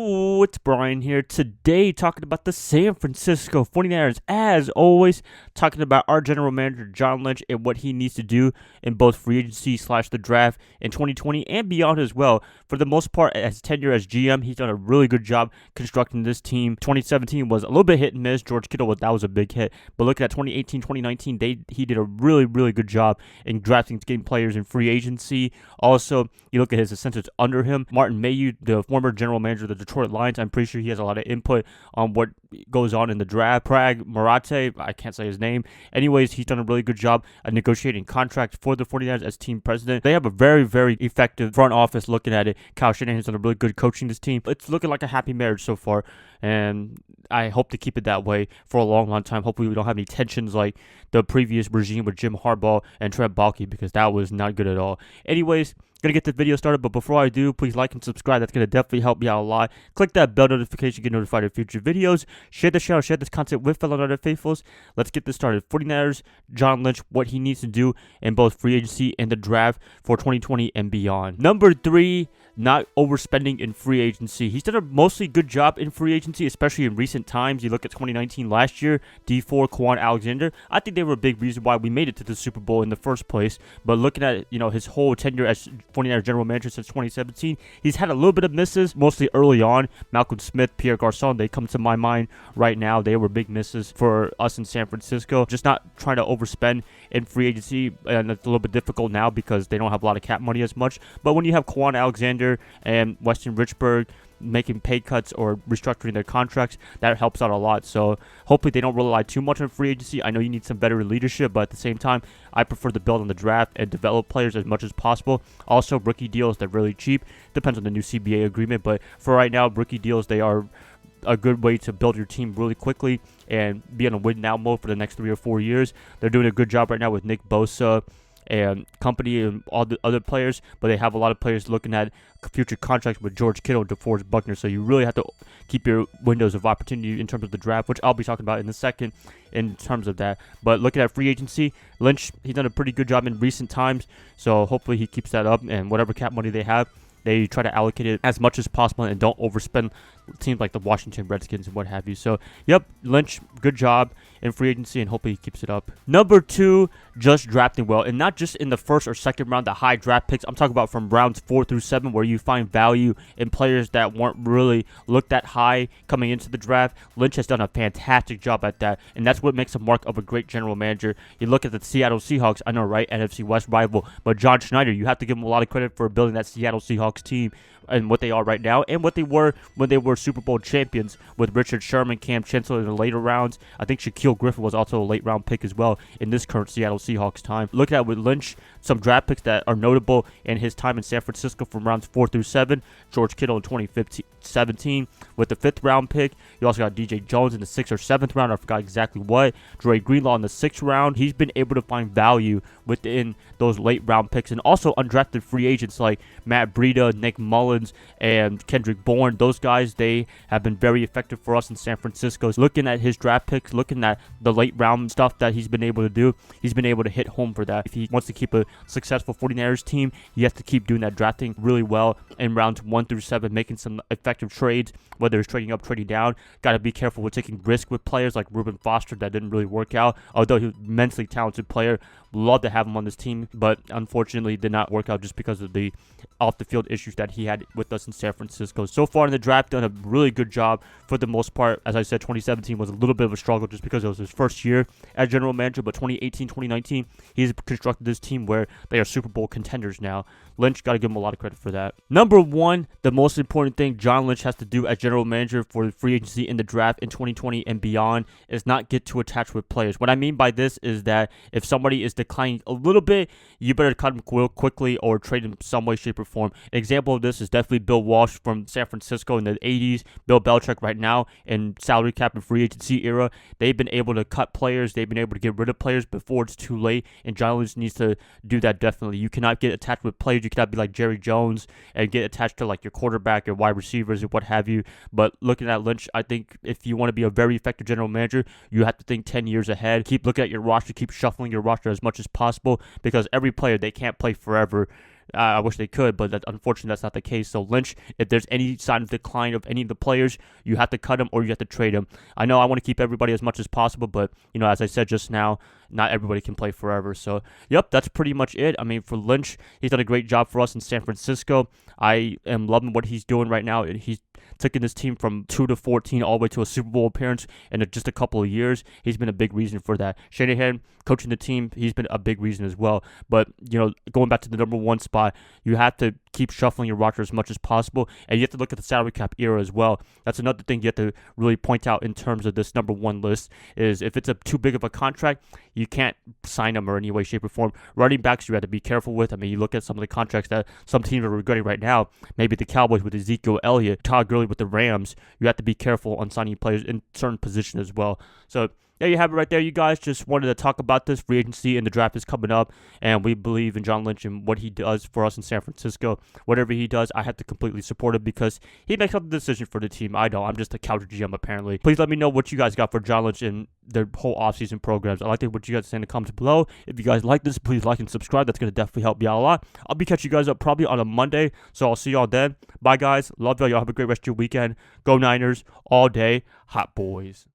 Yo, it's Brian here. Today, talking about the San Francisco 49ers. As always, talking about our general manager, John Lynch, and what he needs to do in both free agency / the draft in 2020 and beyond as well. For the most part, as tenure as GM, he's done a really good job constructing this team. 2017 was a little bit hit and miss. George Kittle, that was a big hit. But looking at 2018, 2019, he did a really good job in drafting, getting players in free agency. Also, you look at his assistants under him. Martin Mayhew, the former general manager of the Detroit Lions, I'm pretty sure he has a lot of input on what goes on in the draft. Prag Marate, I can't say his name. Anyways, he's done a really good job of negotiating contracts for the 49ers as team president. They have a very effective front office looking at it. Kyle Shanahan has done a really good coaching this team. It's looking like a happy marriage so far, and I hope to keep it that way for a long time. Hopefully we don't have any tensions like the previous regime with Jim Harbaugh and Trent Baalke, because that was not good at all. Anyways, gonna get the video started, but before I do, please like and subscribe. That's gonna definitely help me out a lot. Click that bell notification to get notified of future videos. Share the channel, share this content with fellow Niner faithfuls. Let's get this started. 49ers, John Lynch, what he needs to do in both free agency and the draft for 2020 and beyond. Number 3, not overspending in free agency. He's done a mostly good job in free agency, especially in recent times. You look at 2019 last year, D4, Quan Alexander. I think they were a big reason why we made it to the Super Bowl in the first place. But looking at his whole tenure as 49ers general manager since 2017, he's had a little bit of misses, mostly early on. Malcolm Smith, Pierre Garçon, they come to my mind right now. They were big misses for us in San Francisco. Just not trying to overspend in free agency, and it's a little bit difficult now because they don't have a lot of cap money as much. But when you have Quan Alexander and Weston Richburg making pay cuts or restructuring their contracts, that helps out a lot. So hopefully they don't rely too much on free agency. I know you need some veteran leadership, but at the same time, I prefer to build on the draft and develop players as much as possible. Also, rookie deals, they're really cheap. Depends on the new CBA agreement, but for right now, rookie deals, they are a good way to build your team really quickly and be on a win now mode for the next 3 or 4 years. They're doing a good job right now with Nick Bosa and company and all the other players, but they have a lot of players looking at future contracts with George Kittle and DeForest Buckner, so you really have to keep your windows of opportunity in terms of the draft, which I'll be talking about in a second in terms of that. But looking at free agency, Lynch, he's done a pretty good job in recent times, so hopefully he keeps that up, and whatever cap money they have, they try to allocate it as much as possible and don't overspend teams like the Washington Redskins and what have you. So, yep, Lynch, good job in free agency, and hopefully he keeps it up. Number 2, just drafting well, and not just in the first or second round, the high draft picks. I'm talking about from rounds 4 through 7, where you find value in players that weren't really looked at high coming into the draft. Lynch has done a fantastic job at that, and that's what makes a mark of a great general manager. You look at the Seattle Seahawks, I know, right, NFC West rival, but John Schneider, you have to give him a lot of credit for building that Seattle Seahawks team and what they are right now, and what they were when they were Super Bowl champions with Richard Sherman, Cam Chancellor in the later rounds. I think Shaquille Griffin was also a late round pick as well in this current Seattle Seahawks time. Look at with Lynch, some draft picks that are notable in his time in San Francisco from rounds 4 through 7. George Kittle in 2017 with the 5th round pick. You also got DJ Jones in the 6th or 7th round. I forgot exactly what. Dre Greenlaw in the 6th round. He's been able to find value within those late round picks, and also undrafted free agents like Matt Breida, Nick Mullins, and Kendrick Bourne. Those guys, they have been very effective for us in San Francisco. Looking at his draft picks, looking at the late round stuff that he's been able to do, he's been able to hit home for that. If he wants to keep a successful 49ers team, he has to keep doing that drafting really well in rounds 1 through 7, making some effective trades, whether it's trading up, trading down. Got to be careful with taking risk with players like Reuben Foster. That didn't really work out, although he was an immensely talented player. Love to have him on this team, but unfortunately did not work out just because of the off-the-field issues that he had with us in San Francisco. So far in the draft, done a really good job for the most part. As I said, 2017 was a little bit of a struggle just because it was his first year as general manager, but 2018, 2019, he's constructed this team where they are Super Bowl contenders now. Lynch, got to give him a lot of credit for that. Number 1, the most important thing John Lynch has to do as general manager for the free agency in the draft in 2020 and beyond is not get too attached with players. What I mean by this is that if somebody is declining a little bit, you better cut him real quickly or trade him some way, shape, or form. An example of this is definitely Bill Walsh from San Francisco in the 80s, Bill Belichick right now in salary cap and free agency era. They've been able to cut players. They've been able to get rid of players before it's too late, and John Lynch needs to do that definitely. You cannot get attached with players. You cannot be like Jerry Jones and get attached to like your quarterback, your wide receivers, and what have you. But looking at Lynch, I think if you want to be a very effective general manager, you have to think 10 years ahead. Keep looking at your roster, keep shuffling your roster as much as possible, because every player, they can't play forever. I wish they could, but unfortunately that's not the case. So Lynch, if there's any sign of decline of any of the players, you have to cut him or you have to trade him. I know I want to keep everybody as much as possible, but as I said just now, not everybody can play forever. So, yep, that's pretty much it. I mean, for Lynch, he's done a great job for us in San Francisco. I am loving what he's doing right now. He's taking this team from 2-14 all the way to a Super Bowl appearance in just a couple of years. He's been a big reason for that. Shanahan coaching the team, he's been a big reason as well. But, going back to the number one spot, you have to keep shuffling your roster as much as possible, and you have to look at the salary cap era as well. That's another thing you have to really point out in terms of this number one list is if it's too big of a contract, you can't sign them or any way, shape, or form. Running backs, you have to be careful with. I mean, you look at some of the contracts that some teams are regretting right now. Maybe the Cowboys with Ezekiel Elliott, Todd Gurley with the Rams. You have to be careful on signing players in certain positions as well. So there you have it right there, you guys. Just wanted to talk about this. Free agency and the draft is coming up, and we believe in John Lynch and what he does for us in San Francisco. Whatever he does, I have to completely support him because he makes all the decision for the team. I don't. I'm just a couch GM, apparently. Please let me know what you guys got for John Lynch and their whole offseason programs. I'd like to hear what you guys say in the comments below. If you guys like this, please like and subscribe. That's going to definitely help me out a lot. I'll be catching you guys up probably on a Monday, so I'll see y'all then. Bye, guys. Love y'all. Y'all have a great rest of your weekend. Go Niners all day. Hot boys.